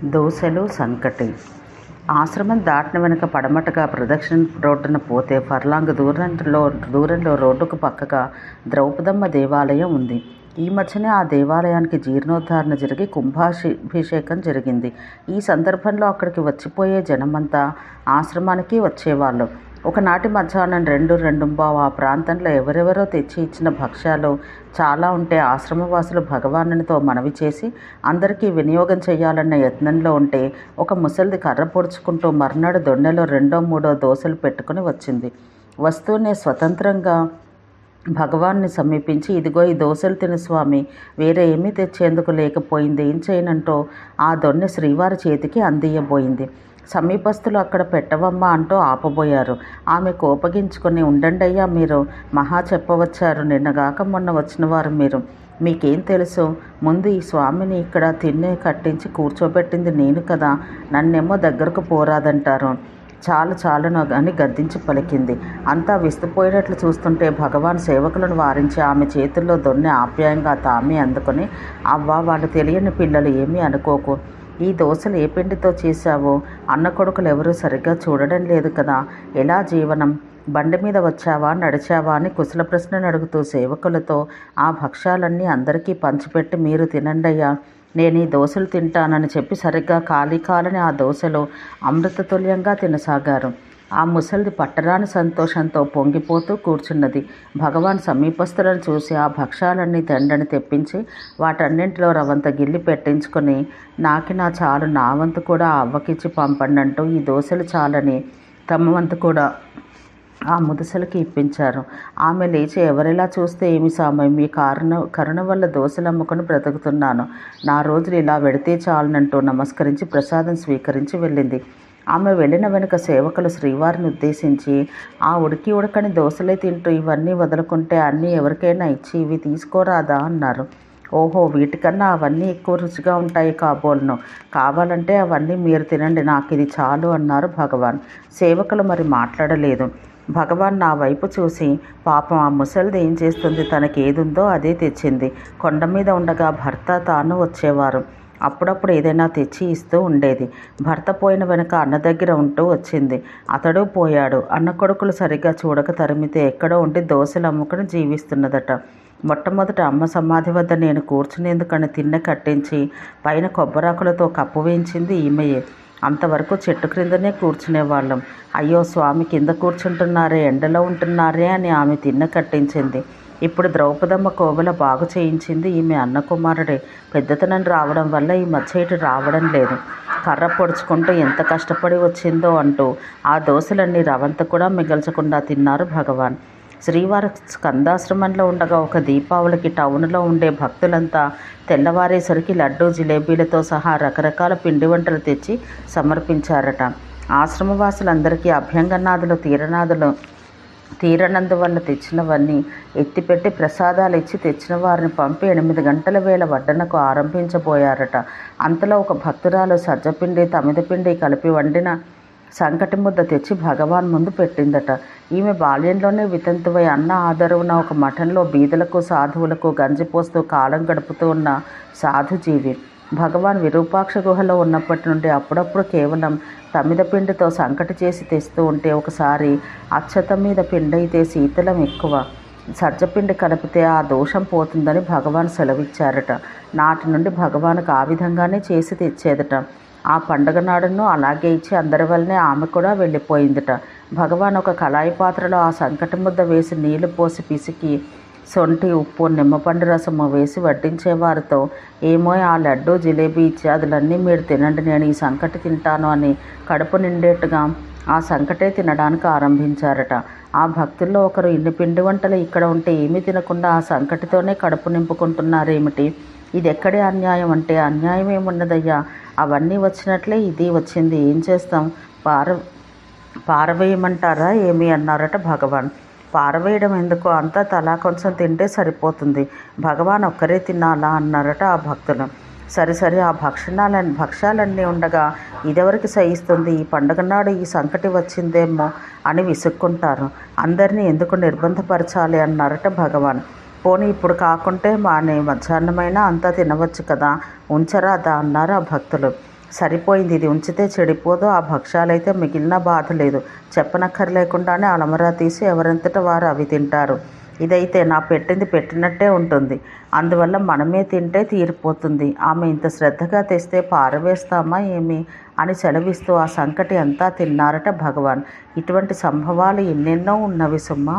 దోసెలు సంకటి. ఆశ్రమం దాటిన వెనుక పడమటగా ప్రదక్షిణ రోడ్డున పోతే ఫర్లాంగ్ దూరంలో రోడ్డుకు పక్కగా ద్రౌపదమ్మ దేవాలయం ఉంది. ఈ మధ్యనే ఆ దేవాలయానికి జీర్ణోద్ధరణ జరిగి కుంభాభిషేకం జరిగింది. ఈ సందర్భంలో అక్కడికి వచ్చిపోయే జనమంతా ఆశ్రమానికి వచ్చేవాళ్ళు. ఒకనాటి మధ్యాహ్నం 2:15 ఆ ప్రాంతంలో ఎవరెవరో తెచ్చి ఇచ్చిన భక్ష్యాలు చాలా ఉంటే ఆశ్రమవాసులు భగవానునితో మనవి చేసి అందరికీ వినియోగం చేయాలన్న యత్నంలో ఉంటే ఒక ముసలిది కర్ర పొడుచుకుంటూ మర్నాడు దొన్నెలో 2-3 దోసెలు పెట్టుకుని వచ్చింది. వస్తూనే స్వతంత్రంగా భగవాన్ని సమీపించి, ఇదిగో ఈ దోసెలు తిను స్వామి, వేరే ఏమీ తెచ్చేందుకు లేకపోయింది, ఏం చేయనంటూ ఆ దొన్నె శ్రీవారి చేతికి అందియబోయింది. సమీపస్తులు అక్కడ పెట్టవమ్మా అంటూ ఆపబోయారు. ఆమె కోపగించుకొని, ఉండండయ్యా, మీరు మహా చెప్పవచ్చారు, నిన్నగాక మొన్న వచ్చినవారు మీరు, మీకేం తెలుసు, ముందు ఈ స్వామిని ఇక్కడ తిన్నే కట్టించి కూర్చోబెట్టింది నేను కదా, నన్నేమో దగ్గరకు పోరాదంటారు, చాలును అని గద్దించి పలికింది. అంతా విస్తుపోయినట్లు చూస్తుంటే భగవాన్ సేవకులను వారించి ఆమె చేతుల్లో దొన్నె ఆప్యాయంగా తామే అందుకొని, అవ్వా, వాళ్ళు తెలియని పిల్లలు, ఏమీ అనుకోకు, ఈ దోసెలు ఏ పిండితో చేశావో, అన్న కొడుకులు ఎవరూ సరిగ్గా చూడడం లేదు కదా, ఎలా జీవనం, బండి మీద వచ్చావా నడిచావా అని కుశల ప్రశ్నలు అడుగుతూ సేవకులతో ఆ భక్ష్యాలన్నీ అందరికీ పంచిపెట్టి, మీరు తినండయ్యా, నేను ఈ దోసెలు తింటానని చెప్పి సరిగ్గా కాలని ఆ దోసెలు అమృతతుల్యంగా తినసాగారు. ఆ ముసలిది పట్టరాని సంతోషంతో పొంగిపోతూ కూర్చున్నది. భగవాన్ సమీపస్తులను చూసి ఆ భక్ష్యాలన్నీ దండని తెప్పించి వాటన్నింటిలో రవంత గిల్లి పెట్టించుకొని, నా చాలు, నా వంతు కూడా ఆ అవ్వకిచ్చి పంపండి అంటూ ఈ దోసెలు చాలని తమ వంతు కూడా ఆ ముదుసలకి ఇప్పించారు. ఆమె లేచి, ఎవరెలా చూస్తే ఏమి సామయ్య, మీ కరుణ వల్ల దోసెలు అమ్ముకొని బ్రతుకుతున్నాను, నా రోజులు ఇలా వెడితే చాలునంటూ నమస్కరించి ప్రసాదం స్వీకరించి వెళ్ళింది. ఆమె వెళ్ళిన వెనుక సేవకులు శ్రీవారిని ఉద్దేశించి, ఆ ఉడకని దోసలే తింటూ ఇవన్నీ వదులుకుంటే అన్నీ ఎవరికైనా ఇచ్చి ఇవి తీసుకోరాదా అన్నారు. ఓహో, వీటికన్నా అవన్నీ ఎక్కువ రుచిగా ఉంటాయి కాబోలను, కావాలంటే అవన్నీ మీరు తినండి, నాకు ఇది చాలు అన్నారు భగవాన్. సేవకులు మరి మాట్లాడలేదు. భగవాన్ నా వైపు చూసి, పాపం ఆ ముసలిది ఏం చేస్తుంది, తనకి ఏదుందో అదే తెచ్చింది, కొండ మీద ఉండగా భర్త తాను వచ్చేవారు, అప్పుడప్పుడు ఏదైనా తెచ్చి ఇస్తూ ఉండేది, భర్త పోయిన వెనుక అన్న దగ్గర ఉంటూ వచ్చింది, అతడు పోయాడు, అన్న కొడుకులు సరిగ్గా చూడక తరిమితే ఎక్కడో ఉండి దోసెలు అమ్ముకుని జీవిస్తున్నదట. మొట్టమొదట అమ్మ సమాధి వద్ద నేను కూర్చునేందుకని తిన్నె కట్టించి పైన కొబ్బరాకులతో కప్పు వేయించింది ఈమెయే. అంతవరకు చెట్టు క్రిందనే కూర్చునేవాళ్ళం. అయ్యో స్వామి, కింద కూర్చుంటున్నారే, ఎండలో ఉంటున్నారే అని ఆమె తిన్నె కట్టించింది. ఇప్పుడు ద్రౌపదమ్మ కోవెల బాగు చేయించింది ఈమె అన్న కుమారుడే. పెద్దతనం రావడం వల్ల ఈ మధ్య ఇటు రావడం లేదు. కర్ర పొడుచుకుంటూ ఎంత కష్టపడి వచ్చిందో అంటూ ఆ దోసెలన్నీ రవంత కూడా మిగల్చకుండా తిన్నారు భగవాన్. శ్రీవారి స్కందాశ్రమంలో ఉండగా ఒక దీపావళికి టౌన్లో ఉండే భక్తులంతా తెల్లవారేసరికి లడ్డూ జిలేబీలతో సహా రకరకాల పిండి వంటలు తెచ్చి సమర్పించారట. ఆశ్రమవాసులందరికీ అభ్యంగనాదులు తీరనందువల్ల తెచ్చినవన్నీ ఎత్తిపెట్టి ప్రసాదాలు ఇచ్చి తెచ్చిన వారిని పంపి 8 గంటల వేళ వడ్డనకు ఆరంభించబోయారట. అంతలో ఒక భక్తురాలు సజ్జపిండి తమిదపిండి కలిపి వండిన సంకటి ముద్ద తెచ్చి భగవాన్ ముందు పెట్టిందట. ఈమె బాల్యంలోనే వితంతువై అన్న ఆదరువున ఒక మఠంలో బీదలకు సాధువులకు గంజిపోస్తూ కాలం గడుపుతూ ఉన్న సాధుజీవి. భగవాన్ విరూపాక్ష గుహలో ఉన్నప్పటి నుండి అప్పుడప్పుడు కేవలం తమిద పిండితో సంకటి చేసి తెస్తూ ఉంటే, ఒకసారి అచ్చత మీద పిండైతే శీతలం ఎక్కువ, సజ్జపిండి కలిపితే ఆ దోషం పోతుందని భగవాన్ సెలవిచ్చారట. నాటి నుండి భగవాన్కు ఆ విధంగానే చేసి తెచ్చేదట. ఆ పండుగ నాడును అలాగే ఇచ్చి అందరి వల్లనే ఆమె కూడా వెళ్ళిపోయిందట. భగవాన్ ఒక కళాయి పాత్రలో ఆ సంకటి ముద్ద వేసి నీళ్లు పోసి పిసికి సొంటి, ఉప్పు, నిమ్మపండు రసము వేసి వడ్డించేవారితో, ఏమో ఆ లడ్డు జిలేబీ ఇత్యాదులన్నీ మీరు తినండి, నేను ఈ సంకటి తింటాను అని కడుపు నిండేట్టుగా ఆ సంకటే తినడానికి ఆరంభించారట. ఆ భక్తుల్లో ఒకరు, ఇన్ని పిండి వంటలు ఇక్కడ ఉంటే ఏమీ తినకుండా ఆ సంకటితోనే కడుపు నింపుకుంటున్నారేమిటి, ఇది ఎక్కడే అన్యాయం అంటే, అన్యాయం ఏమున్నదయ్యా, అవన్నీ వచ్చినట్లే ఇది వచ్చింది, ఏం చేస్తాం, పారవేయమంటారా ఏమి అన్నారట భగవాన్. పారవేయడం ఎందుకు, అంతా తలా కొంచెం తింటే సరిపోతుంది, భగవాన్ ఒక్కరే తినాలా అన్నారట ఆ భక్తులు. సరే ఆ భక్ష్యాలన్నీ ఉండగా ఇదెవరికి సహిస్తుంది, ఈ పండుగ నాడు ఈ సంకటి వచ్చిందేమో అని విసుక్కుంటారు, అందరినీ ఎందుకు నిర్బంధపరచాలి అన్నారట భగవాన్. పోనీ ఇప్పుడు కాకుంటే మధ్యాహ్నమైనా అంతా తినవచ్చు కదా, ఉంచరాదా అన్నారు ఆ భక్తులు. సరిపోయింది, ఇది ఉంచితే చెడిపోదు, ఆ భక్ష్యాలైతే మిగిలిన బాధ లేదు. చెప్పనక్కర్లేకుండానే అలమరా తీసి ఎవరంతట వారు అవి తింటారు. ఇదైతే నా పెట్టింది పెట్టినట్టే ఉంటుంది, అందువల్ల మనమే తింటే తీరిపోతుంది. ఆమె ఇంత శ్రద్ధగా తెస్తే పారవేస్తామా ఏమి అని సెలవిస్తూ ఆ సంకటి అంతా తిన్నారట భగవాన్. ఇటువంటి సంభవాలు ఎన్నెన్నో ఉన్నవి సుమ్మా.